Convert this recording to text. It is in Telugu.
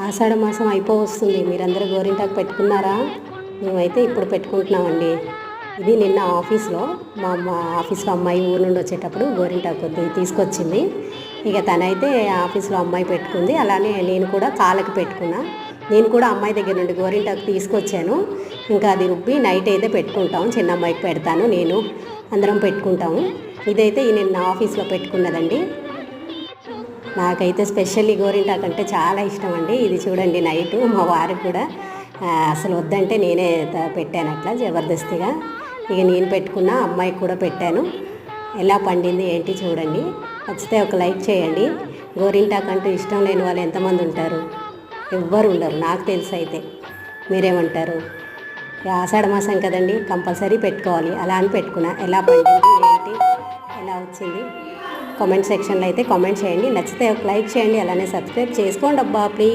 ఆషాఢ మాసం అయిపోవస్తుంది. మీరందరూ గోరింటాకు పెట్టుకున్నారా? మేమైతే ఇప్పుడు పెట్టుకుంటున్నామండి. ఇది నిన్న ఆఫీస్లో మా ఆఫీస్లో అమ్మాయి ఊరు నుండి వచ్చేటప్పుడు గోరింటాకు తీసుకొచ్చింది. ఇక తనైతే ఆఫీస్లో అమ్మాయి పెట్టుకుంది. అలానే నేను కూడా కాళ్ళకి పెట్టుకున్నా. నేను కూడా అమ్మాయి దగ్గర నుండి గోరింటాకు తీసుకొచ్చాను. ఇంకా అది రుబ్బి నైట్ అయితే పెట్టుకుంటాం. చిన్న అమ్మాయికి పెడతాను, నేను అందరం పెట్టుకుంటాము. ఇదైతే నిన్న ఆఫీస్లో పెట్టుకున్నదండి. నాకైతే స్పెషల్లీ గోరింటాకు అంటే చాలా ఇష్టం అండి. ఇది చూడండి, నైటు మా వారికి కూడా అసలు వద్దంటే నేనే పెట్టాను అట్లా జబర్దస్తిగా. ఇక నేను పెట్టుకున్న అమ్మాయికి కూడా పెట్టాను. ఎలా పండింది ఏంటి చూడండి. నచ్చితే ఒక లైక్ చేయండి. గోరింటాకు అంటూ ఇష్టం లేని వాళ్ళు ఎంతమంది ఉంటారు? ఎవ్వరు ఉండరు నాకు తెలిసి. అయితే మీరేమంటారు? ఆషాఢ మాసం కదండి, కంపల్సరీ పెట్టుకోవాలి. అలా అని పెట్టుకున్నా. ఎలా పండింది ఏంటి, ఎలా వచ్చింది కామెంట్ సెక్షన్లో అయితే కామెంట్ చేయండి. నచ్చితే ఒక లైక్ చేయండి. అలానే సబ్స్క్రైబ్ చేసుకోండి అబ్బా ప్లీజ్.